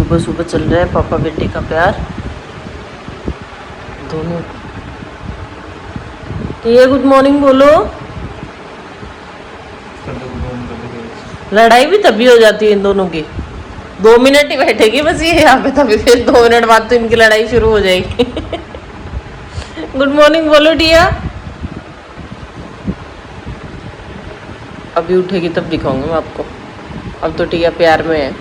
सुबह सुबह चल रहा है पापा बेटे का प्यार दोनों। तो ये गुड मॉर्निंग बोलो। लड़ाई भी तभी हो जाती है इन दोनों की, 2 मिनट ही बैठेगी बस ये यहाँ पे, तभी फिर 2 मिनट बाद तो इनकी लड़ाई शुरू हो जाएगी। गुड मॉर्निंग बोलो डिया। अभी उठेगी तब दिखाऊंगा मैं आपको, अब तो टिया प्यार में है।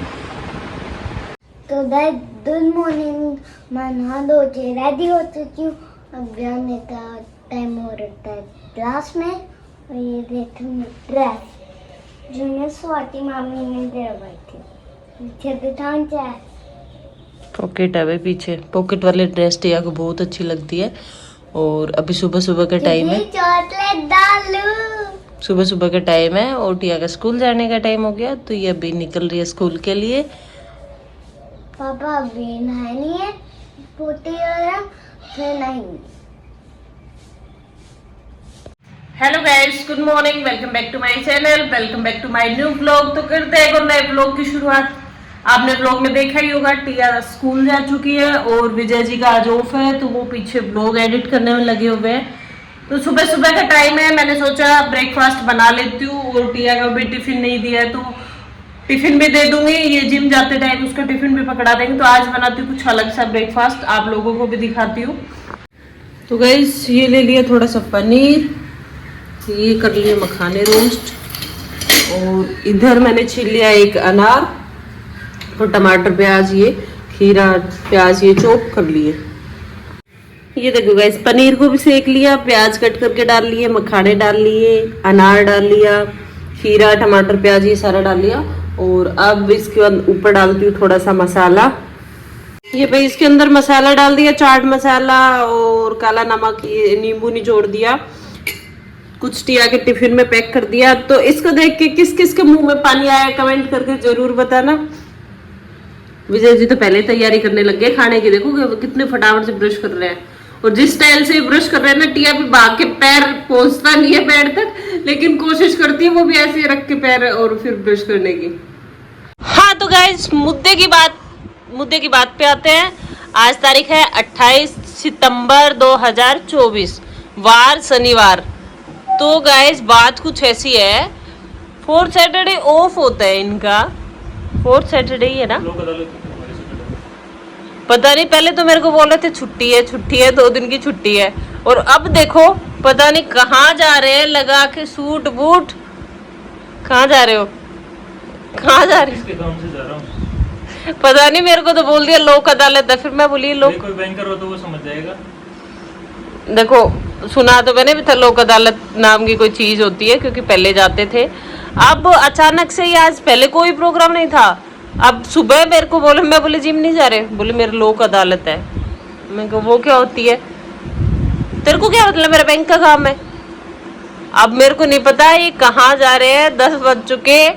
तो गुड मॉर्निंग, मैं नहा धो के रेडी हो चुकी हूँ। अब जाने का टाइम हो रहा है क्लास में। और ये देखो ड्रेस जो मैं स्वाति मामी ने दिलवाई थी, पीछे दिखाऊं क्या है? पॉकेट है भाई पीछे, पॉकेट वाले ड्रेस टिया को बहुत अच्छी लगती है। और अभी सुबह सुबह का टाइम है, चॉकलेट डालू। सुबह सुबह का टाइम है और टिया का स्कूल जाने का टाइम हो गया, तो ये अभी निकल रही है स्कूल के लिए। पापा अभी नहाए नहीं है, पोते फिर नहाएंगे। Hello guys, good morning, welcome back to my channel, welcome back to my new vlog. तो करते हैं एक नए व्लॉग की शुरुआत। आपने व्लॉग में देखा ही होगा, टिया स्कूल जा चुकी है और विजय जी का आज ऑफ है, तो वो पीछे व्लॉग एडिट करने में लगे हुए हैं। तो सुबह सुबह का टाइम है, मैंने सोचा ब्रेकफास्ट बना लेती हूँ और टिया का भी टिफिन नहीं दिया है तो टिफिन भी दे दूंगी, ये जिम जाते टाइम उसका टिफिन भी पकड़ा देंगे। तो आज बनाती हूँ कुछ अलग सा ब्रेकफास्ट, आप लोगों को भी दिखाती हूँ। तो गाइस ये ले लिया थोड़ा सा पनीर, ये कर लिए मखाने रोस्ट, और इधर मैंने छील लिया एक अनार और टमाटर प्याज, ये खीरा प्याज ये चॉप कर लिए। ये देखो गाइस, पनीर को भी सेक लिया, प्याज कट करके डाल लिए, मखाने डाल लिए, अनार डाल लिया, खीरा टमाटर प्याज ये सारा डाल लिया। और अब इसके बाद ऊपर डालती हूँ थोड़ा सा मसाला। ये भाई इसके अंदर मसाला डाल दिया, चाट मसाला और काला नमक, ये नींबू निचोड़ दिया, कुछ टिया के टिफिन में पैक कर दिया। तो इसको देख के किस किस के मुंह में पानी आया कमेंट करके जरूर बताना। विजय जी तो पहले तैयारी करने लग गए खाने की, देखो कितने फटाफट से ब्रश कर रहे हैं। और जिस स्टाइल से ब्रश कर रहे हैं ना, टिया भी भाग के पैर पहुंचता नहीं है पैर तक, लेकिन कोशिश करती है वो भी ऐसे रख के पैर और फिर ब्रश करने की। हाँ तो गाइस, मुद्दे की बात पे आते हैं। आज तारीख है 28 सितंबर 2024, वार शनिवार। तो गाइस बात कुछ ऐसी है, 4th सैटरडे ऑफ होता है इनका, 4th सैटरडे ही है ना, पता नहीं। पहले तो मेरे को बोल रहे थे छुट्टी है 2 दिन की छुट्टी है, और अब देखो पता नहीं कहाँ जा रहे हैं लगा के सूट बूट। कहाँ जा रहे हो, कहाँ जा रहे हो? पता नहीं, मेरे को तो बोल दिया लोक अदालत है, फिर मैं बोली लोक कोई बैंकर हो तो वो समझ जाएगा। देखो सुना तो मैंने भी था लोक अदालत नाम की कोई चीज होती है, क्योंकि पहले जाते थे। अब अचानक से ही आज, पहले कोई प्रोग्राम नहीं था, अब सुबह मेरे को बोले, मैं बोले जिम नहीं जा रहे, बोले मेरे लोक अदालत है। मैं कहा वो क्या होती है, तेरे को क्या मतलब, मेरा बैंक का काम है। अब मेरे को नहीं पता ये कहाँ जा रहे हैं, 10 बज चुके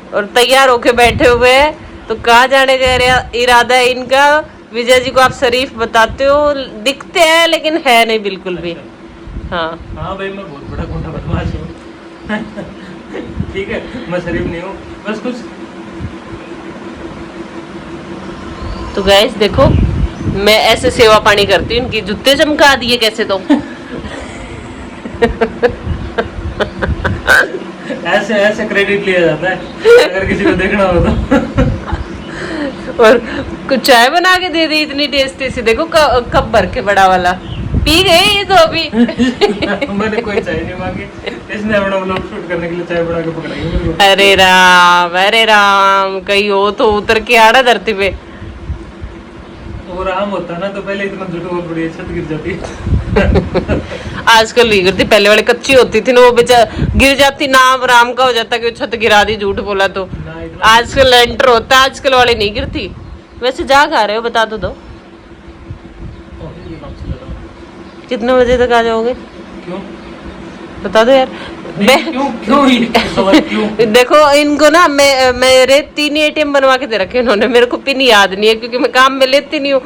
और तैयार होके बैठे हुए हैं। तो कहाँ जाने का इरादा है इनका? विजय जी को आप शरीफ बताते हो, दिखते हैं लेकिन है नहीं बिल्कुल भी। हाँ हाँ भाई, मैं बहुत बड़ा गुंडा बदमाश हूँ। ठीक है, मैं शरीफ नहीं हूँ, बस कुछ। तो गाइस देखो, मैं ऐसे सेवा पानी करती हूँ, इनकी जूते चमका दिए कैसे तो। ऐसे ऐसे क्रेडिट लिया जाता है अगर किसी को देखना हो तो। और कुछ चाय बना के दे दी इतनी टेस्टी सी, देखो कप भर के बड़ा वाला पी गए ये तो अभी। मैंने कोई चाय नहीं मांगी, इसने अपना व्लॉग शूट करने के लिए चाय बना के पकड़ाई मेरे को। अरे राम, कहीं हो तो उतर के आड़ा धरती पे। और आम होता ना तो पहले इतना झूठ बोल पड़ी, छत गिर जाती है। आजकल नहीं गिरती, पहले वाली कच्ची होती थी ना, वो बेचा गिर जाती, नाम राम का हो जाता कि छत गिरा दी, झूठ बोला तो। आजकल लेंटर होता है, आजकल वाली नहीं गिरती। वैसे जा खा रहे हो बता तो दो, कितने बजे तक आ जाओगे? क्यों बता दो यार। क्यों? देखो इनको ना, मेरे 3 ATM बनवा के दे रखे इन्होंने, मेरे को पिन याद नहीं है क्योंकि मैं काम में लेती नहीं हूँ।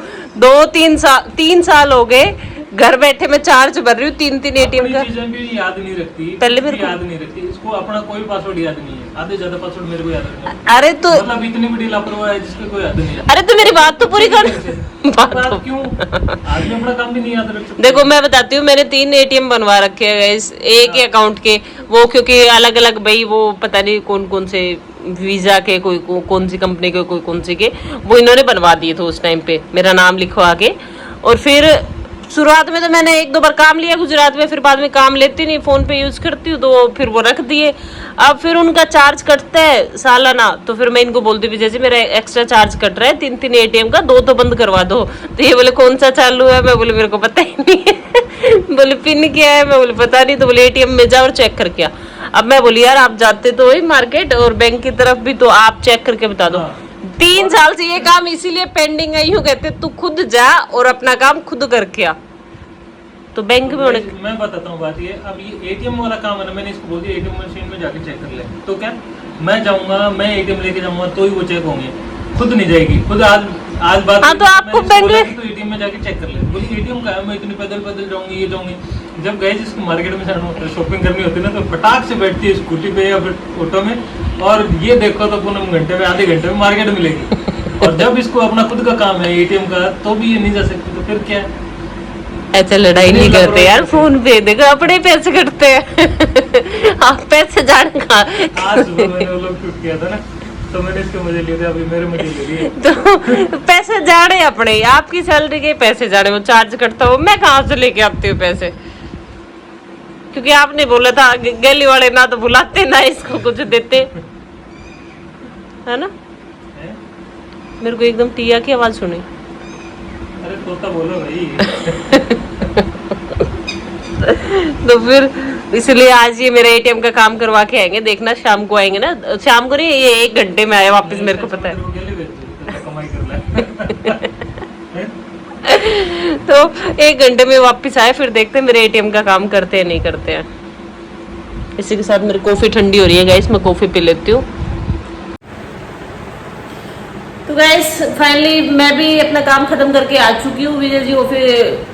3 साल हो गए घर बैठे मैं चार्ज भर रही हूँ 3-3 एटीएम अपनी का। चीजें भी याद नहीं रखती, पहले कुछ भी मेरे को- याद नहीं रखती, इसको अपना कोई पासवर्ड याद नहीं है, आधे ज्यादा पासवर्ड मेरे को याद नहीं है। अरे तो मतलब इतनी बड़ी लापरवाह है जिसके कोई याद नहीं है। अरे तो मेरी बात तो पूरी कर। बात क्यों, आदमी अपना काम भी नहीं याद रख सकता। देखो मैं बताती हूँ, मैंने 3 एटीएम बनवा रखे हैं गाइस, एक ही अकाउंट के, वो क्योंकि अलग अलग भाई वो पता नहीं कौन कौन से वीजा के, कोई कौन सी कंपनी के, कोई कौन सी के, वो इन्होंने बनवा दिए थे उस टाइम पे मेरा नाम लिखवा के। और फिर शुरुआत में तो मैंने 1-2 बार काम लिया गुजरात में, फिर बाद में काम लेती नहीं, फोन पे यूज करती हूँ, तो फिर वो रख दिए। अब फिर उनका चार्ज कटता है सालाना, तो फिर मैं इनको बोलती भी जैसे मेरा एक्स्ट्रा चार्ज कट रहा है 3-3 एटीएम का, 2 तो बंद करवा दो। तो ये बोले कौन सा चालू है, मैं बोले मेरे को पता ही नहीं है। बोले पिन क्या है, मैं बोले पता नहीं, तो बोले एटीएम में जाओ और चेक करके आ। अब मैं बोली यार आप जाते तो वही मार्केट और बैंक की तरफ भी, तो आप चेक करके बता दो। 3 साल से ये काम इसीलिए पेंडिंग है, यूं कहते तू खुद जा और अपना काम खुद करके आ। तो बैंक में होने मैं बताता हूँ बात ये, अब ये एटीएम वाला काम है ना, मैंने इसको बोल दिया एटीएम मशीन में जाके चेक कर ले, तो क्या मैं जाऊंगा, मैं एटीएम लेके जाऊंगा तो ही वो चेक होंगे, खुद नहीं जाएगी। खुद आज बात हाँ, तो आपको बैंक में- तो एटीएम में जाके चेक कर ले, बोली एटीएम का है, मैं इतनी पैदल जाऊंगी, ये जाऊंगी। जब गए जिसको मार्केट में जाना होता है, शॉपिंग करनी होती है ना, तो फटाक से बैठती है स्कूटी पे या फिर ऑटो में, और ये देखो तो पूर्ण घंटे में, आधे घंटे में मार्केट मिलेगी। और जब इसको अपना खुद का काम है एटीएम का, तो भी ये नहीं जा सकती, तो फिर क्या है? ऐसे लड़ाई नहीं करते यार फोन पे, देखो अपने पैसे कटते हैं। आप पैसे जाने का आज सुबह मैंने वो लोग शूट किया था ना, तो मैंने इसके मजे लिए थे, अभी मेरे मजे ले लिए। तो पैसे जाने अपने, आपकी सैलरी के पैसे जाने, वो चार्ज करता हो, मैं कहाँ से लेके आती हूँ पैसे? क्योंकि आपने बोला था गली वाले ना तो बुलाते ना इसको कुछ देते, है ना? हैं? मेरे को एकदम टिया की आवाज सुनी। अरे तोता बोलो भाई। तो फिर इसलिए आज ये मेरा एटीएम का काम करवा के आएंगे, देखना शाम को आएंगे ना, शाम को नहीं, ये 1 घंटे में आए वापस, मेरे को पता है। कमाई कर ले। तो 1 घंटे में वापस आए, फिर देखते हैं मेरे एटीएम का काम करते हैं नहीं करते हैं। इसी के साथ मेरी कॉफी ठंडी हो रही है गाइस, मैं कॉफी पी लेती हूँ। तो गाइस फाइनली मैं भी अपना काम खत्म करके आ चुकी हूँ। विजय जी वो फिर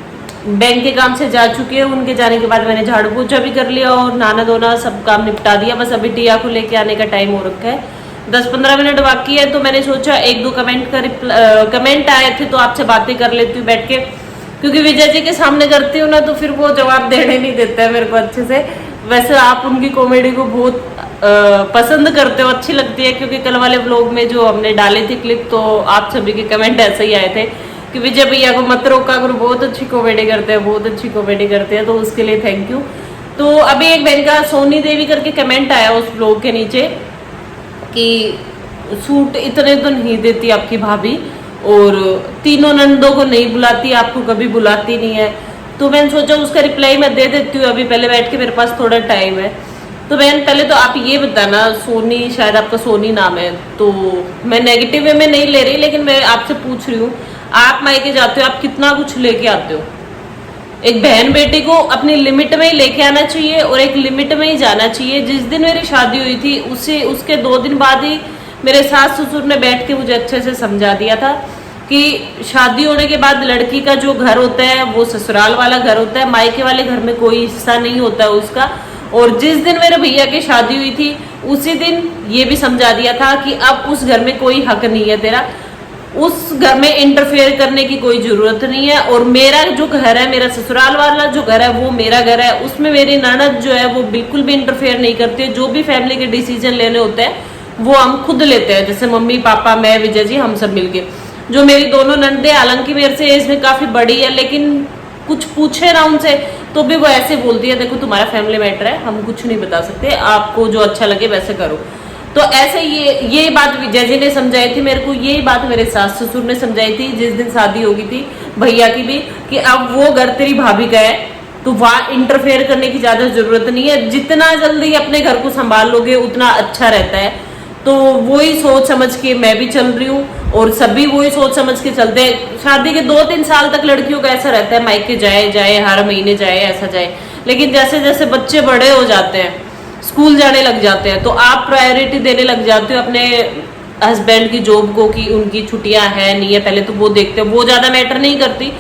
बैंक के काम से जा चुके हैं, उनके जाने के बाद मैंने झाड़ू पोछा भी कर लिया और नहाना धोना सब काम निपटा दिया। बस अभी टिया को लेके आने का टाइम हो रखा है, 10-15 मिनट बाकी है। तो मैंने सोचा 1-2 कमेंट आए थे तो आपसे बातें कर लेती हूँ बैठ के, क्योंकि विजय जी के सामने करती हूँ ना तो फिर वो जवाब देने नहीं देते हैं मेरे को अच्छे से। वैसे आप उनकी कॉमेडी को बहुत पसंद करते हो, अच्छी लगती है, क्योंकि कल वाले व्लॉग में जो हमने डाले थे क्लिप, तो आप सभी के कमेंट ऐसे ही आए थे कि विजय भैया को मत रोका करो, बहुत अच्छी कॉमेडी करते हैं, बहुत अच्छी कॉमेडी करते हैं, तो उसके लिए थैंक यू। तो अभी एक बहन का सोनी देवी करके कमेंट आया उस व्लॉग के नीचे कि सूट इतने तो नहीं देती आपकी भाभी, और तीनों नंदों को नहीं बुलाती, आपको कभी बुलाती नहीं है। तो मैंने सोचा उसका रिप्लाई मैं दे देती हूँ, अभी पहले बैठ के, मेरे पास थोड़ा टाइम है। तो बहन पहले तो आप ये बताना, सोनी शायद आपका सोनी नाम है, तो मैं नेगेटिव वे में नहीं ले रही, लेकिन मैं आपसे पूछ रही हूँ, आप मायके जाते हो आप कितना कुछ लेके आते हो? एक बहन बेटी को अपनी लिमिट में ही लेके आना चाहिए और एक लिमिट में ही जाना चाहिए। जिस दिन मेरी शादी हुई थी उसके 2 दिन बाद ही मेरे सास ससुर ने बैठ के मुझे अच्छे से समझा दिया था कि शादी होने के बाद लड़की का जो घर होता है वो ससुराल वाला घर होता है, मायके वाले घर में कोई हिस्सा नहीं होता है उसका। और जिस दिन मेरे भैया की शादी हुई थी उसी दिन ये भी समझा दिया था कि अब उस घर में कोई हक नहीं है तेरा, उस घर में इंटरफेयर करने की कोई जरूरत नहीं है। और मेरा जो घर है, मेरा ससुराल वाला जो घर है वो मेरा घर है, उसमें मेरी ननद जो है वो बिल्कुल भी इंटरफेयर नहीं करती है। जो भी फैमिली के डिसीजन लेने होते हैं वो हम खुद लेते हैं, जैसे मम्मी पापा मैं विजय जी हम सब मिलके। जो मेरी दोनों ननदें, हालांकि मेरे से एज में काफी बड़ी है, लेकिन कुछ पूछे ना उनसे तो भी वो ऐसे बोलती है देखो तुम्हारा फैमिली मैटर है, हम कुछ नहीं बता सकते, आपको जो अच्छा लगे वैसे करो। तो ऐसे ये बात विजय जी ने समझाई थी मेरे को, यही बात मेरे सास ससुर ने समझाई थी जिस दिन शादी होगी थी भैया की भी, कि अब वो घर तेरी भाभी का है तो वहाँ इंटरफेयर करने की ज्यादा जरूरत नहीं है, जितना जल्दी अपने घर को संभाल लोगे उतना अच्छा रहता है। तो वही सोच समझ के मैं भी चल रही हूँ और सभी वही सोच समझ के चलते हैं। शादी के 2-3 साल तक लड़कियों का ऐसा रहता है मायके जाए हर महीने जाए ऐसा जाए, लेकिन जैसे जैसे बच्चे बड़े हो जाते हैं, स्कूल जाने लग जाते हैं, तो आप प्रायोरिटी देने लग जाते हो अपने हस्बैंड की जॉब को कि उनकी छुट्टियां है नहीं है, पहले तो वो देखते हो, वो ज्यादा मैटर नहीं करती।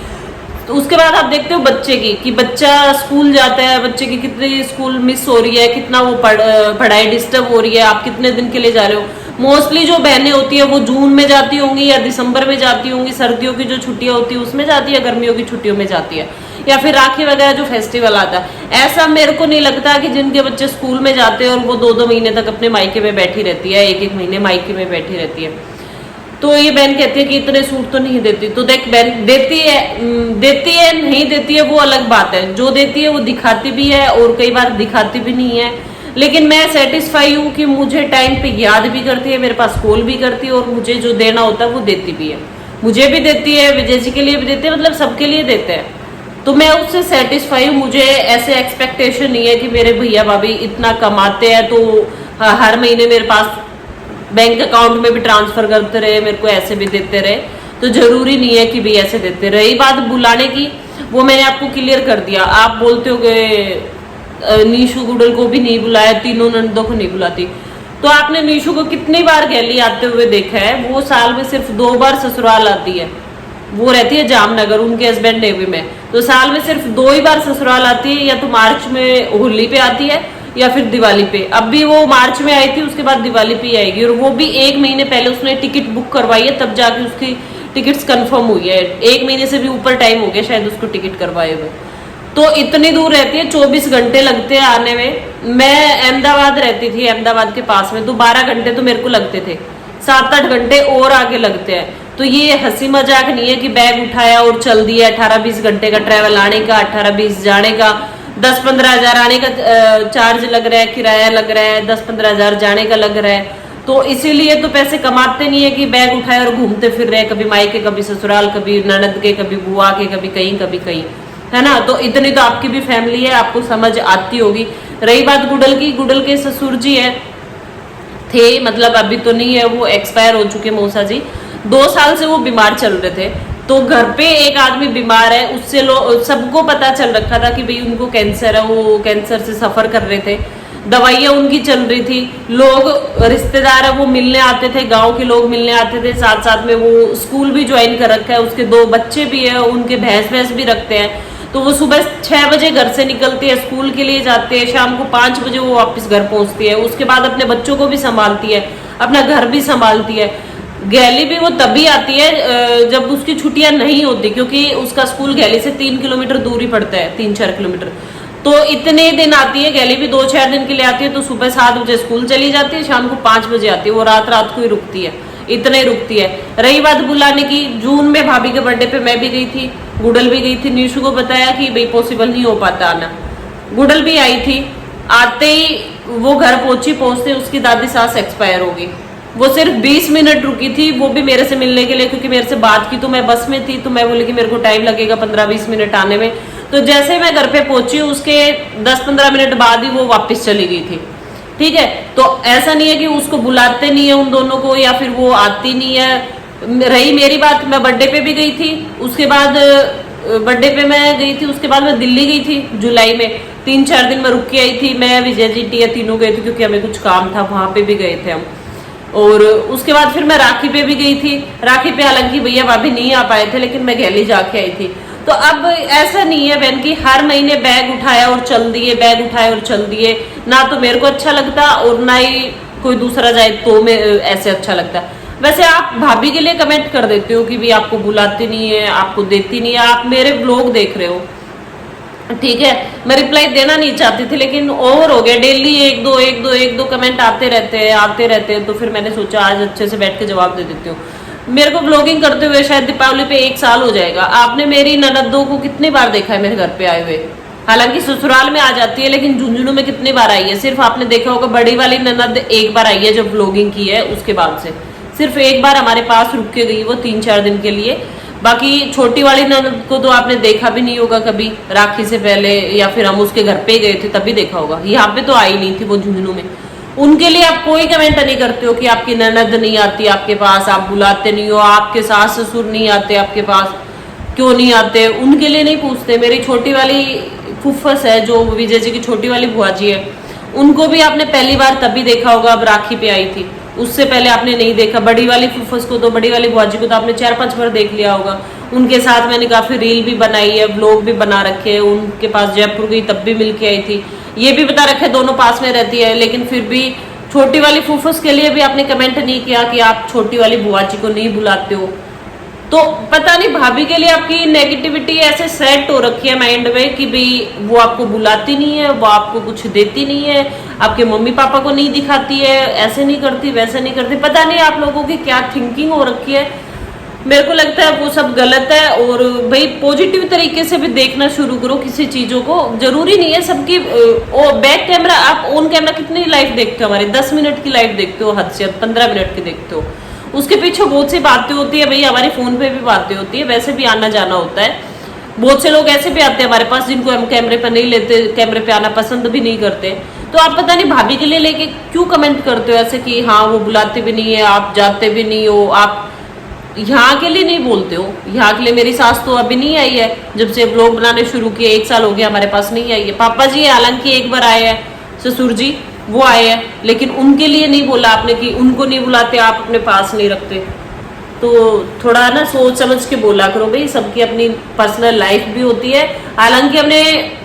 तो उसके बाद आप देखते हो बच्चे की कि बच्चा स्कूल जाता है, बच्चे की कितनी स्कूल मिस हो रही है, कितना वो पढ़ाई डिस्टर्ब हो रही है, आप कितने दिन के लिए जा रहे हो। मोस्टली जो बहनें होती है वो जून में जाती होंगी या दिसंबर में जाती होंगी, सर्दियों की जो छुट्टियां होती है उसमें जाती है, गर्मियों की छुट्टियों में जाती है, या फिर राखी वगैरह जो फेस्टिवल आता है। ऐसा मेरे को नहीं लगता कि जिनके बच्चे स्कूल में जाते हैं और वो 2-2 महीने तक अपने मायके में बैठी रहती है, 1-1 महीने मायके में बैठी रहती है, तो ये बहन कहती है कि इतने सूट तो नहीं देती। तो देख बहन, देती है नहीं देती है वो अलग बात है, जो देती है वो दिखाती भी है और कई बार दिखाती भी नहीं है। लेकिन मैं सेटिस्फाई हूँ कि मुझे टाइम पे याद भी करती है, मेरे पास कॉल भी करती है और मुझे जो देना होता है वो देती भी है। मुझे भी देती है, विजय जी के लिए भी देते हैं, मतलब सबके लिए देते हैं। तो मैं उससे सेटिस्फाई हूँ। मुझे ऐसे एक्सपेक्टेशन नहीं है कि मेरे भैया भाभी इतना कमाते हैं तो हर महीने मेरे पास बैंक अकाउंट में भी ट्रांसफर करते रहे, मेरे को ऐसे भी देते रहे। तो जरूरी नहीं है कि भी ऐसे देते रहे। बात बुलाने की, वो मैंने आपको क्लियर कर दिया। आप बोलते हो कि नीशू गुडल को भी नहीं बुलाया, तीनों नंदों को नहीं बुलाती, तो आपने नीशू को कितनी बार गैली आते हुए देखा है? वो साल में सिर्फ 2 बार ससुराल आती है। वो रहती है जामनगर, उनके हस्बैंड नेवी में, तो साल में सिर्फ 2 ही बार ससुराल आती है, या तो मार्च में होली पे आती है या फिर दिवाली पे। अब भी वो मार्च में आई थी, उसके बाद दिवाली पे आएगी, और वो भी 1 महीने पहले उसने टिकट बुक करवाई है, तब जाके उसकी टिकट्स कंफर्म हुई है। 1 महीने से भी ऊपर टाइम हो गया शायद उसको टिकट करवाए हुए। तो इतनी दूर रहती है, 24 घंटे लगते हैं आने में। मैं अहमदाबाद रहती थी, अहमदाबाद के पास में, तो 12 घंटे तो मेरे को लगते थे, 7-8 घंटे और आगे लगते हैं। तो ये हंसी मजाक नहीं है कि बैग उठाया और चल दिया। 18-20 घंटे का ट्रैवल आने का, 18-20 जाने का, 10-15 हजार आने का चार्ज लग रहा है, किराया लग रहा है, 10-15 हजार जाने का लग रहा है। तो इसीलिए तो पैसे कमाते नहीं है कि बैग उठाए और घूमते फिर रहे, कभी मायके, कभी ससुराल, कभी ननद के, कभी बुआ के, कभी कहीं, है ना। तो इतनी तो आपकी भी फैमिली है, आपको समझ आती होगी। रही बात गुडल की, गुडल के ससुर जी है, थे, मतलब अभी तो नहीं है, वो एक्सपायर हो चुके मौसा जी। 2 साल से वो बीमार चल रहे थे। तो घर पे एक आदमी बीमार है, उससे सबको पता चल रखा था कि भाई उनको कैंसर है, वो कैंसर से सफर कर रहे थे, दवाइयां उनकी चल रही थी। लोग रिश्तेदार है वो मिलने आते थे, गांव के लोग मिलने आते थे, साथ साथ में वो स्कूल भी ज्वाइन कर रखा है, उसके 2 बच्चे भी है, उनके भैंस भी रखते हैं। तो वो सुबह 6 बजे घर से निकलती है, स्कूल के लिए जाते हैं, शाम को 5 बजे वो वापस घर पहुंचती है। उसके बाद अपने बच्चों को भी संभालती है, अपना घर भी संभालती है। गैली भी वो तभी आती है जब उसकी छुट्टियां नहीं होती, क्योंकि उसका स्कूल गैली से 3 किलोमीटर दूरी पड़ता है, 3-4 किलोमीटर। तो इतने दिन आती है, गैली भी 2-4 दिन के लिए आती है। तो सुबह 7 बजे स्कूल चली जाती है, शाम को 5 बजे आती है। वो रात को ही रुकती है, इतने ही रुकती है। रही बात बुलाने की, जून में भाभी के बर्थडे पे मैं भी गई थी, गुडल भी गई थी। नीशू को बताया कि भाई पॉसिबल नहीं हो पाता आना, गुडल भी आई थी। आते ही वो घर पहुंचते उसकी दादी सास एक्सपायर हो गई। वो सिर्फ 20 मिनट रुकी थी, वो भी मेरे से मिलने के लिए, क्योंकि मेरे से बात की तो मैं बस में थी, तो मैं बोली कि मेरे को टाइम लगेगा 15-20 मिनट आने में। तो जैसे मैं घर पे पहुंची उसके 10-15 मिनट बाद ही वो वापस चली गई थी। ठीक है, तो ऐसा नहीं है कि उसको बुलाते नहीं है उन दोनों को, या फिर वो आती नहीं है। रही मेरी बात, मैं बर्थडे पे भी गई थी, उसके बाद बर्थडे पे मैं गई थी, उसके बाद मैं दिल्ली गई थी जुलाई में, 3-4 दिन में रुक के आई थी। मैं, विजय जी, टिया तीनों गए थे, क्योंकि हमें कुछ काम था, वहां पे भी गए थे हम। और उसके बाद फिर मैं राखी पे भी गई थी। राखी पे हालांकि भैया भाभी नहीं आ पाए थे, लेकिन मैं गैली जाके आई थी। तो अब ऐसा नहीं है बहन की हर महीने बैग उठाया और चल दिए, बैग उठाए और चल दिए, ना तो मेरे को अच्छा लगता और ना ही कोई दूसरा जाए तो मैं ऐसे अच्छा लगता। वैसे आप भाभी के लिए कमेंट कर देते हो कि भी आपको बुलाती नहीं है, आपको देती नहीं है, आप मेरे ब्लॉग देख रहे हो, ठीक है। मैं रिप्लाई देना नहीं चाहती थी, लेकिन ओवर हो गया, डेली एक दो कमेंट आते रहते हैं। तो फिर मैंने सोचा आज अच्छे से बैठ के जवाब दे देती हूँ। मेरे को ब्लॉगिंग करते हुए शायद दीपावली पे 1 साल हो जाएगा। आपने मेरी ननदों को कितनी बार देखा है मेरे घर पे आए हुए? हालांकि ससुराल में आ जाती है, लेकिन झुंझुनू में कितनी बार आई है? सिर्फ आपने देखा होगा बड़ी वाली ननद 1 बार आई है जब ब्लॉगिंग की है, उसके बाद से सिर्फ 1 बार हमारे पास रुक के गई, वो 3-4 दिन के लिए। बाकी छोटी वाली ननद को तो आपने देखा भी नहीं होगा कभी, राखी से पहले, या फिर हम उसके घर पे गए थे तभी देखा होगा। यहाँ पे तो आई नहीं थी वो झुंझुनू में। उनके लिए आप कोई कमेंट नहीं करते हो कि आपकी ननद नहीं आती आपके पास, आप बुलाते नहीं हो, आपके सास ससुर नहीं आते आपके पास, क्यों नहीं आते? उनके लिए नहीं पूछते। मेरी छोटी वाली फुफ्फस है, जो विजय जी की छोटी वाली बुआ जी है, उनको भी आपने पहली बार तभी देखा होगा, अब राखी पे आई थी, उससे पहले आपने नहीं देखा। बड़ी वाली फुफ्फस को तो, बड़ी वाली बुआ जी को तो आपने 4-5 बार देख लिया होगा। उनके साथ मैंने काफी रील भी बनाई है, व्लॉग भी बना रखे हैं। उनके पास जयपुर गई तब भी मिल के आई थी, ये भी बता रखे दोनों पास में रहती है। लेकिन फिर भी छोटी वाली फूफूस के लिए भी आपने कमेंट नहीं किया कि आप छोटी वाली बुआची को नहीं बुलाते हो। तो पता नहीं भाभी के लिए आपकी नेगेटिविटी ऐसे सेट हो रखी है माइंड में कि भाई वो आपको बुलाती नहीं है, वो आपको कुछ देती नहीं है, आपके मम्मी पापा को नहीं दिखाती है, ऐसे नहीं करती वैसे नहीं करती। पता नहीं आप लोगों की क्या थिंकिंग हो रखी है। मेरे को लगता है वो सब गलत है। और भाई पॉजिटिव तरीके से भी देखना शुरू करो किसी चीजों को। जरूरी नहीं है सबकी बैक कैमरा, आप ऑन कैमरा कितनी लाइव देखते हो, हमारे 10 मिनट की लाइव देखते हो, हद से 15 मिनट की देखते हो, उसके पीछे बहुत सी बातें होती है। भाई हमारी फोन पे भी बातें होती है, वैसे भी आना जाना होता है। बहुत से लोग ऐसे भी आते हैं हमारे पास जिनको हम कैमरे पर नहीं लेते, कैमरे पे आना पसंद भी नहीं करते। तो आप पता नहीं भाभी के लिए लेके क्यों कमेंट करते हो ऐसे कि हाँ वो बुलाते भी नहीं है, आप जाते भी नहीं हो। आप यहाँ के लिए नहीं बोलते हो, यहाँ के लिए मेरी सास तो अभी नहीं आई है, जब से ब्लॉग बनाने शुरू किए 1 साल हो गया हमारे पास नहीं आई है। पापा जी हालांकि एक बार आए हैं, ससुर जी वो आए हैं, लेकिन उनके लिए नहीं बोला आपने कि उनको नहीं बुलाते, आप अपने पास नहीं रखते। तो थोड़ा ना सोच समझ के बोला करो भाई, सबकी अपनी पर्सनल लाइफ भी होती है। हालांकि हमने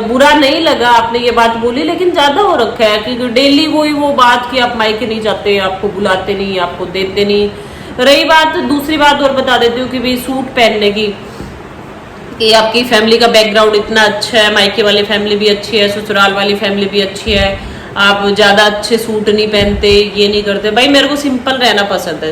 बुरा नहीं लगा आपने ये बात बोली, लेकिन ज्यादा हो रखा है कि डेली वो बात कि आप मायके नहीं जाते, आपको बुलाते नहीं, आपको देते नहीं। रही बात दूसरी बात और बता देती हूँ कि भाई सूट पहनने की, कि आपकी फैमिली का बैकग्राउंड इतना अच्छा है, मायके वाली फैमिली भी अच्छी है, ससुराल वाली फैमिली भी अच्छी है, आप ज्यादा अच्छे सूट नहीं पहनते, ये नहीं करते। भाई मेरे को सिंपल रहना पसंद है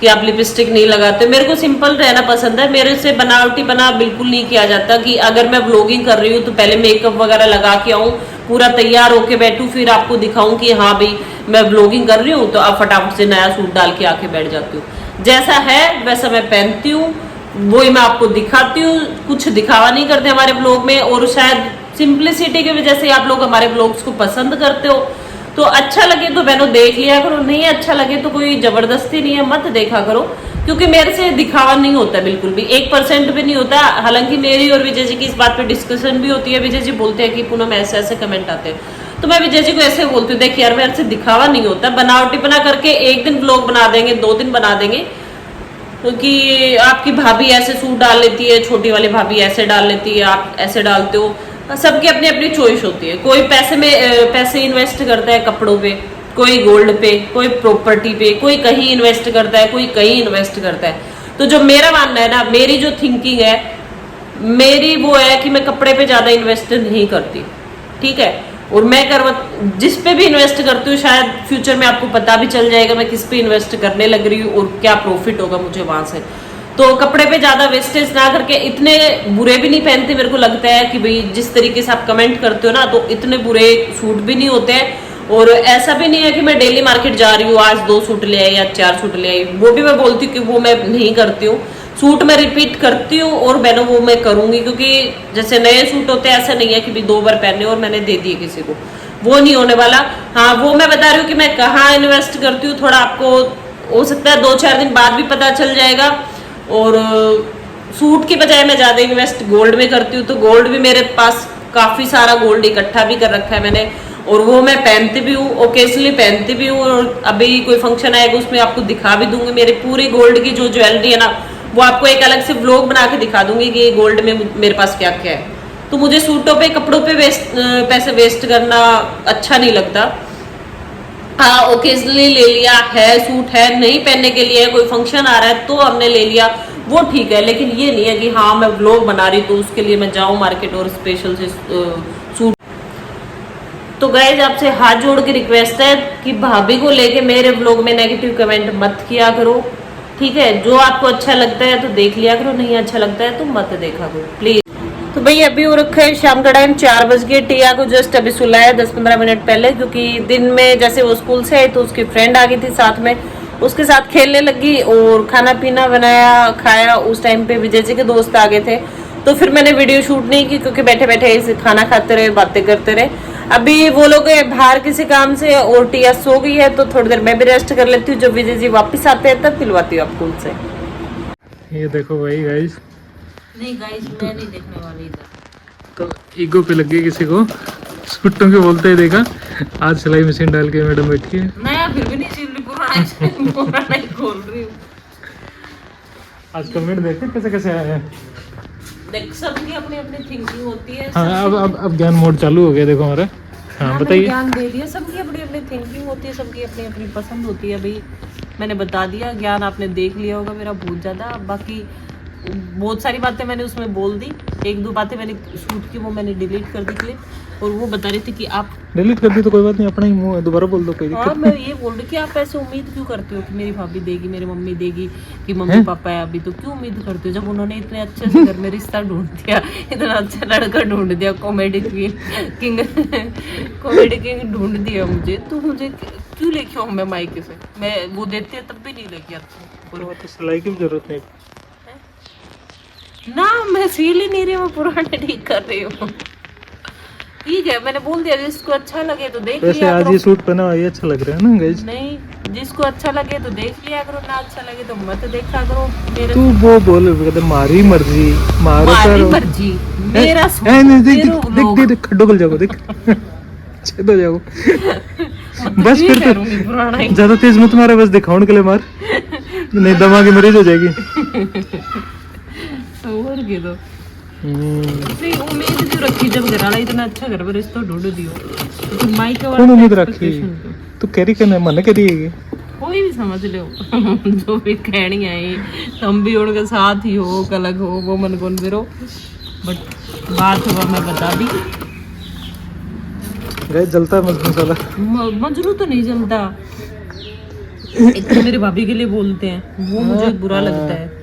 कि आप लिपस्टिक नहीं लगाते, मेरे को सिंपल रहना पसंद है। मेरे से बनावटी बना बिल्कुल नहीं किया जाता कि अगर मैं व्लॉगिंग कर रही हूँ तो पहले मेकअप वगैरह लगा के आऊँ, पूरा तैयार होके बैठूं, फिर आपको दिखाऊं कि हाँ भाई मैं व्लॉगिंग कर रही हूँ, तो आप फटाफट से नया सूट डाल के आके बैठ जाती हूँ। जैसा है वैसा मैं पहनती हूँ, वही मैं आपको दिखाती हूँ, कुछ दिखावा नहीं करते हमारे ब्लॉग में। और शायद सिंप्लिसिटी की वजह से आप लोग हमारे ब्लॉग्स को पसंद करते हो। तो अच्छा लगे तो बहनों देख लिया करो, नहीं अच्छा लगे तो कोई जबरदस्ती नहीं है, मत देखा करो, क्योंकि मेरे से दिखावा नहीं होता बिल्कुल भी, 1% भी नहीं होता। हालांकि मेरी और विजय जी की इस बात पे डिस्कशन भी होती है। विजय जी बोलते हैं कि पूनम ऐसे ऐसे कमेंट आते हैं, तो मैं विजय जी को ऐसे बोलती हूँ, देख यार मेरे से दिखावा नहीं होता, बनावटी बना करके एक दिन ब्लॉग बना देंगे, 2 दिन बना देंगे, क्योंकि आपकी भाभी ऐसे सूट डाल लेती है, छोटी वाली भाभी ऐसे डाल लेती है, आप ऐसे डालते हो। सबकी अपनी अपनी चॉइस होती है। कोई पैसे इन्वेस्ट करता है कपड़ों पे, कोई गोल्ड पे, कोई प्रॉपर्टी पे, कोई कहीं इन्वेस्ट करता है, कोई कहीं इन्वेस्ट करता है। तो जो मेरा मानना है ना, मेरी जो थिंकिंग है मेरी वो है कि मैं कपड़े पे ज्यादा इन्वेस्ट नहीं करती, ठीक है। और मैं जिस पे भी इन्वेस्ट करती हूँ, शायद फ्यूचर में आपको पता भी चल जाएगा मैं किस पे इन्वेस्ट करने लग रही हूँ और क्या प्रॉफिट होगा मुझे वहां से। तो कपड़े पे ज्यादा वेस्टेज ना करके, इतने बुरे भी नहीं पहनते। मेरे को लगता है कि भाई जिस तरीके से आप कमेंट करते हो ना, तो इतने बुरे सूट भी नहीं होते हैं। और ऐसा भी नहीं है कि मैं डेली मार्केट जा रही हूँ, आज 2 सूट ले आई या 4 सूट ले आई, वो भी मैं बोलती हूँ कि वो मैं नहीं करती हूँ। सूट मैं रिपीट करती हूँ और बहनों वो मैं करूंगी, क्योंकि जैसे नए सूट होते हैं ऐसा नहीं है कि भी 2 बार पहने और मैंने दे दिए किसी को, वो नहीं होने वाला। हाँ वो मैं बता रही हूँ कि मैं कहाँ इन्वेस्ट करती हूँ, थोड़ा आपको हो सकता है 2-4 दिन बाद भी पता चल जाएगा। और सूट की बजाय मैं ज्यादा इन्वेस्ट गोल्ड में करती हूँ, तो गोल्ड भी मेरे पास काफी सारा गोल्ड इकट्ठा भी कर रखा है मैंने, और वो मैं पहनती भी हूँ, ओकेजनली पहनती भी हूँ। और अभी कोई फंक्शन आएगा उसमें आपको दिखा भी दूंगी मेरे पूरे गोल्ड की जो ज्वेलरी है ना, वो आपको एक अलग से व्लॉग बना के दिखा दूंगी कि गोल्ड में मेरे पास क्या क्या है। तो मुझे सूटों पे कपड़ों पे पैसे वेस्ट करना अच्छा नहीं लगता। हाँ ओकेजनली ले लिया है, सूट है नहीं पहनने के लिए, कोई फंक्शन आ रहा है तो हमने ले लिया, वो ठीक है। लेकिन ये नहीं है कि हाँ मैं व्लॉग बना रही तो उसके लिए मैं जाऊं मार्केट और स्पेशल से सूट। तो गाइज आपसे हाथ जोड़ के रिक्वेस्ट है कि भाभी को लेके मेरे व्लॉग में नेगेटिव कमेंट मत किया करो, ठीक है। जो आपको अच्छा लगता है तो देख लिया करो, नहीं अच्छा लगता है तो मत देखा करो प्लीज। तो भाई अभी हो रखा है शाम का टाइम 4 बज गए। टिया को जस्ट अभी सुलाया 10-15 मिनट पहले, क्योंकि दिन में जैसे वो स्कूल से आई तो उसकी फ्रेंड आ गई थी साथ में, उसके साथ खेलने लगी और खाना पीना बनाया खाया। उस टाइम पे विजय जी के दोस्त आ गए थे, तो फिर मैंने वीडियो शूट नहीं की, क्योंकि बैठे बैठे ऐसे खाना खाते रहे, बातें करते रहे। अभी वो लोग गए बाहर किसी काम से और टिया सो गई है, तो थोड़ी देर मैं भी रेस्ट कर लेती हूँ। जब विजय जी वापस आते हैं तब पिलवाती हूँ आपको उनसे। ये देखो भाई गाइस, नहीं गाइस मैं नहीं देखने वाली इधर। तो ईगो पे लग गई किसी को, स्कुट्टों के बोलते ही देखा। आज सिलाई मशीन डाल के मैडम बैठी है। मैं फिर भी नहीं सिल रही, पुराना नहीं खोल रही हूँ। आज कमेंट देखते कैसे कैसे आए हैं। देख सबकी अपनी अपनी थिंकिंग होती है। हाँ अब ज्ञान मोड चालू हो गया देखो हमारा। हाँ मैंने बताइए। ज्ञान दे दिया, सबकी अपनी अपनी थिंकिंग होती है, सबकी अपनी अपनी पसंद होती है भाई। मैंने बता दिया, ज्ञान आपने देख लिया होगा मेरा बहुत ज़्यादा। बाकी बहुत सारी बातें मैंने उसमें बोल दी, एक दो बातें मैंने शूट की वो मैंने डिलीट कर दी क्लिप। और वो बता रही थी कि आप डिलीट कर दी तो कोई बात नहीं, अपना ही मुंह है, दोबारा बोल दो, कोई हाँ दिक्कत मैं ये बोल रही कि आप ऐसे उम्मीद क्यों करते हो कि मेरी भाभी देगी, मेरी मम्मी देगी, कि मम्मी पापा है अभी, तो क्यों उम्मीद करते हो जब उन्होंने इतने अच्छे से घर में रिश्ता ढूंढ दिया, इतना अच्छा लड़का ढूंढ दिया, कॉमेडी किंग कॉमेडी किंग ढूंढ दिया मुझे, तो मुझे क्यों लेके आऊँ मैं मायके से? मैं वो देते हैं तब भी नहीं लेके आती। तो सिलाई की भी जरूरत नहीं ना मैं सील ही नहीं रही, मैं पुराने ठीक कर रही हूँ। ठीक है मैंने बोल दिया, जिसको अच्छा लगे तो देख वैसे लिया आज करो। ये सूट पहना हुआ ये अच्छा लग रहा है ना गाइस। नहीं जिसको अच्छा लगे तो देख लिया करो, ना अच्छा लगे तो मत देखा करो। मेरे तू वो बोल कहते मारी मर्जी मारो हमारी करो। मर्जी मेरा सूट, नहीं देख मेरे देख लोग। देख देख खड्डो गल जाओ देख छेद हो जाओ। बस फिर करूंगी पुराना ही। ज्यादा तेज मत मारा, बस दिखाने के लिए मार, नहीं दमा की मरीज हो जाएगी। और के दो नहीं उम्मीद क्यों रखी जब घर वाला इतना अच्छा घर पर रिश्ता ढूंढ दियो तो माई का कौन उम्मीद रखी? तू कैरी करना मन करी है कोई भी समझ लो जो भी कहनी आई, तुम भी उनके साथ ही हो, अलग हो, वो मन कौन फिरो, बट बात हुआ मैं बता दी। गए जलता है मसाला। मजरू तो नहीं जलता, एक तो मेरे भाभी के लिए बोलते हैं वो मुझे बुरा लगता है।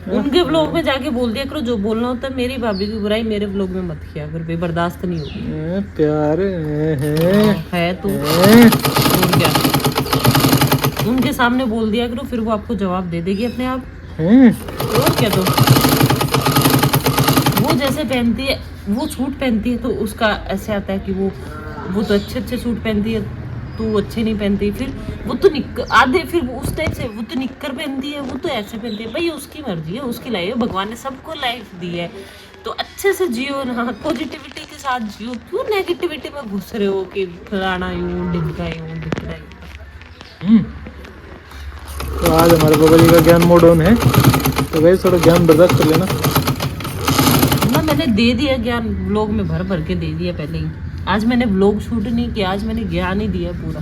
उनके ब्लॉग में जाके बोल दिया करो जो बोलना होता है, मेरी भाभी की बुराई मेरे ब्लॉग में मत किया फिर भी बर्दाश्त नहीं होगी। प्यार है तो और क्या, उनके सामने बोल दिया करो फिर वो आपको जवाब दे देगी अपने आप। और क्या, तो वो जैसे पहनती है, वो सूट पहनती है तो उसका ऐसे आता है कि वो तो अच्छे अच्छे सूट पहनती है, तू अच्छे नहीं पहनती, फिर वो तो निक्कर आधे, फिर वो उस टाइप से वो तो निक्कर पहनती है, वो तो ऐसे पहनती है। भाई उसकी मर्जी है, उसकी लाइफ है, भगवान ने सबको लाइफ दी है तो अच्छे से जियो ना, पॉजिटिविटी के साथ जियो। क्यों नेगेटिविटी में घुस रहे हो कि फलाना यूं ढिमका यूं दिख रहा है। तो आज हमारे बाबा जी का ज्ञान मोड ऑन है, तो भाई थोड़ा ज्ञान बर्दाश्त कर लेना ना। मैंने दे दिया ज्ञान, व्लॉग में भर भर के दे दिया पहले ही। आज मैंने व्लॉग शूट नहीं किया, आज मैंने ज्ञान ही दिया पूरा।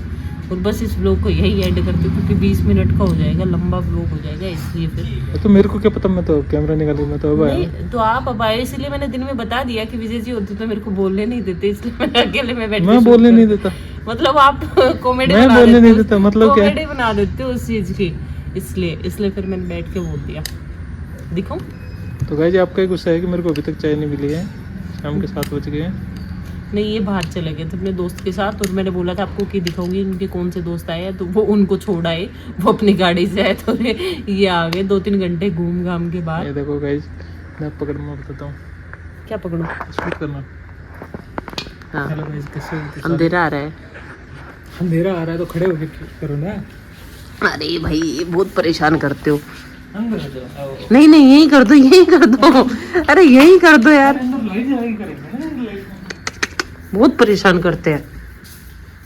और बस इस व्लॉग को यही ऐड करती हूँ क्योंकि 20 मिनट का हो जाएगा, लंबा व्लॉग हो जाएगा, इसलिए फिर तो मेरे को क्या पता, मैं तो कैमरा निकाल मैं तो अब आया। नहीं तो आप अब आए, इसलिए मैंने दिन में बता दिया कि विजय जी होते तो मेरे को बोलने नहीं देते, इसलिए मैंने अकेले में बैठ के मैं shoot बोलने कर- नहीं देता, मतलब आप कॉमेडी मैं बना बोलने देते नहीं हो, देता, मतलब क्या? कॉमेडी बना देते हो उस चीज की, इसलिए फिर मैंने बैठ के बोल दिया। दिखाऊं? तो गाइस आपका ही गुस्सा है कि मेरे को अभी तक चाय नहीं मिली है, शाम के 7 बज गए हैं। नहीं ये बाहर चले गए थे अपने दोस्त के साथ, और मैंने बोला था आपको कि दिखाऊंगी उनके कौन से दोस्त आए हैं, तो वो उनको छोड़ आए, वो अपनी गाड़ी से आए, तो ये आ गए 2-3 घंटे घूम घाम के बाद। ये देखो गाइस, मैं पकड़ मैं बताता हूँ क्या पकड़ूं? शूट करना। हाँ हेलो गाइस, कैसे हो? अंधेरा आ रहा है। अंधेरा आ रहा है तो खड़े होके करो ना। अरे भाई बहुत परेशान करते हो। अंदर आ जाओ, आओ। नहीं यही कर दो, यही कर दो, अरे यही कर दो यार, अंदर लाइट जलाई करेंगे ना, अंदर लाइट। बहुत परेशान करते हैं।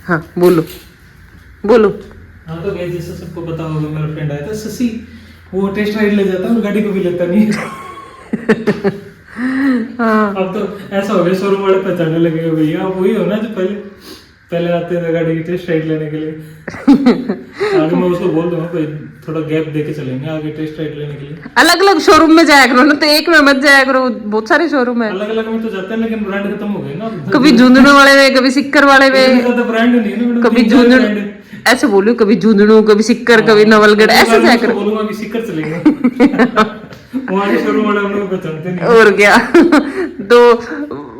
हाँ बोलो बोलो। हाँ तो गाइस जैसे सबको पता होगा, मेरा फ्रेंड आया था शशि, वो टेस्ट राइड ले जाता है और गाड़ी को भी लेता नहीं है। हाँ अब तो ऐसा हो गया, शोरूम वाले पहचानने लगे भैया आप वही हो ना जो पहले आते थे गाड़ी की टेस्ट राइड लेने के लिए। आगे मैं उसको बोल दूंगा कोई थोड़ा गैप दे के चलेंगे आगे टेस्ट राइड लेने के लिए। अलग अलग शोरूम में जाया करो ना, तो एक में मत जाया करो, बहुत सारे शोरूम है। अलग अलग में तो जाते हैं लेकिन ब्रांड खत्म हो गए ना। कभी झुंझुनू वाले में, कभी सिक्कर वाले में, ज्यादा ब्रांड नहीं है ना मैडम, कभी 3-4 झुंझुनू, brand है। ऐसे बोलो, कभी झुंझुनू, कभी सिक्कर, कभी नवलगढ़, ऐसे जाया करो। बोलूंगा कि सिक्कर चलेंगे। वहाँ के शोरूम वाले हम लोग पहचानते नहीं। और क्या। तो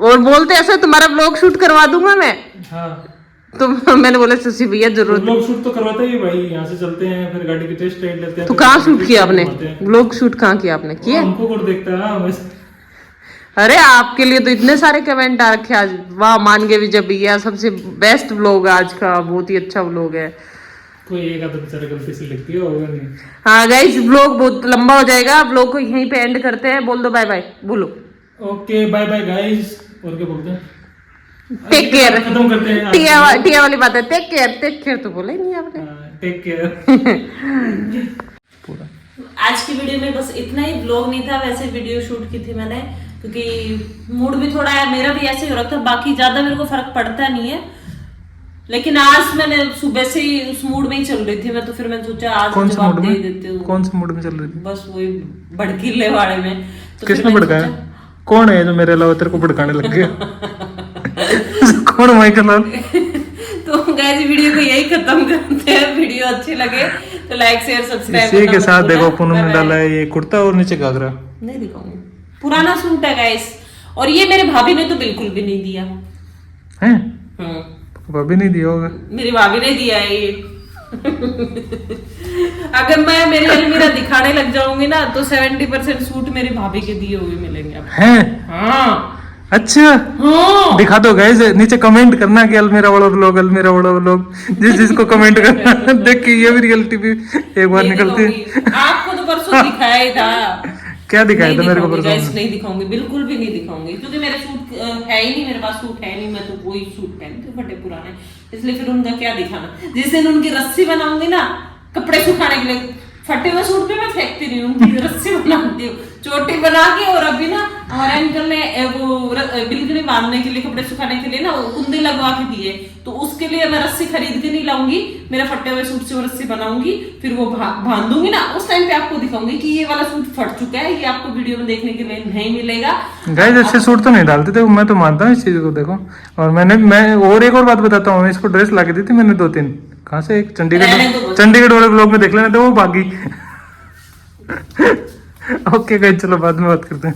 और बोलते ऐसे तुम्हारा ब्लॉग शूट करवा दूंगा मैं, हाँ तो मैंने बोला शशि भैया जरूरत। लोग शूट तो करवाते ही भाई, यहाँ से चलते हैं फिर गाड़ी की टेस्ट राइड लेते हैं। तो फिर कहाँ गाड़ी शूट की किया टेस्ट आपने? करवाते हैं। ब्लॉग शूट कहाँ किया आपने? किया? हमको कौन देखता है? हाँ, बस। अरे आपके लिए तो इतने सारे कमेंट आ रखे आज, वाह मान गए विजय भैया, सबसे बेस्ट व्लॉग आज का, बहुत ही अच्छा व्लॉग है। कोई एक आधा बेचारा गलती से लिखती है, होगा नहीं। हाँ गाइस व्लॉग बहुत लंबा हो जाएगा, व्लॉग को यहीं पे एंड करते हैं। बोल दो बाय बाय, बोलो ओके बाय बाय गाइस। और क्या बोलते हैं? Take care. खत्म करते हैं। टिया वाली बात है, टेक केयर तो बोला ही नहीं आपने। Take care. पूरा आज की वीडियो में बस इतना ही, ब्लॉग नहीं था, वैसे वीडियो शूट की थी मैंने, क्योंकि मूड भी थोड़ा है मेरा भी ऐसे ही हो रहा था, बाकी ज्यादा मेरे को फर्क पड़ता नहीं है, लेकिन आज मैंने सुबह से ही उस मूड में ही चल रही थी मैं, तो फिर मैंने सोचा आज कौन से जवाब मूड दे में? देती हूँ। कौन से मूड में चल रही थी? बस वही भड़कीले वाले में। तो किसने फिर मैंने भड़काया? सोचा- कौन है जो मेरे अलावा तेरे को भड़काने लग गया? कौन माइकल लाल? तो गाइस वीडियो को यही खत्म करते हैं। वीडियो अच्छी लगे तो लाइक शेयर सब्सक्राइब इसी के साथ देखो पूनम ने डाला है ये कुर्ता और नीचे घाघरा। नहीं दिखाऊंगी, पुराना सूट है गाइस, और ये मेरे भाभी ने तो बिल्कुल भी नहीं दिया हैं? हम्म, भाभी नहीं दिया होगा। मेरी भाभी ने दिया है ये। अगर मैं मेरी अलमीरा दिखाने लग जाऊंगी ना तो 70% सूट मेरी भाभी के दिए हुए मिलेंगे अब। हैं? हाँ अच्छा हाँ दिखा दो गाइस, नीचे कमेंट करना कि अलमीरा वाला व्लॉग जिस जिसको कमेंट करना देख के ये भी रियलिटी भी एक बार नहीं निकलती है। दिखाऊंगी। आपको तो परसों दिखाया ही था। क्या दिखाया था मेरे को दिखाऊंगी guys, परसों? नहीं दिखाऊंगी, बिल्कुल भी नहीं दिखाऊंगी, क्योंकि मेरे सूट है ही नहीं, मेरे पास सूट है नहीं, मैं तो कोई सूट पहनती हूँ फटे पुराने, इसलिए फिर उनका क्या दिखाना। जिस दिन उनकी रस्सी बनाऊंगी ना कपड़े सुखाने के लिए, फटे हुए सूट पे मैं फेंकती नहीं हूँ, उनकी रस्सी बनाती हूँ चोटी बना के। और अभी ना हमारे अंकल ने वो बिल्कुल बांधने के लिए, कपड़े सुखाने के लिए ना कुंदे लगवा के दिए, तो उसके लिए मैं रस्सी खरीद के नहीं लाऊंगी, मेरे फटे हुए सूट से वो रस्सी बनाऊंगी, फिर वो बांधूंगी ना, उस टाइम पे आपको दिखाऊंगी कि ये वाला सूट फट चुका है, ये आपको वीडियो में देखने के लिए नहीं मिलेगा। गाइस अच्छे सूट तो नहीं डालते थे, मैं तो मानता हूँ इस चीज को। देखो और मैं और एक और बात बताता हूँ, इसको ड्रेस ला के दी थी मैंने 2-3, कहाँ से, एक चंडीगढ़ वाले ब्लॉग में देख लेना था, वो भागी। ओके गाइस चलो बाद में बात करते हैं।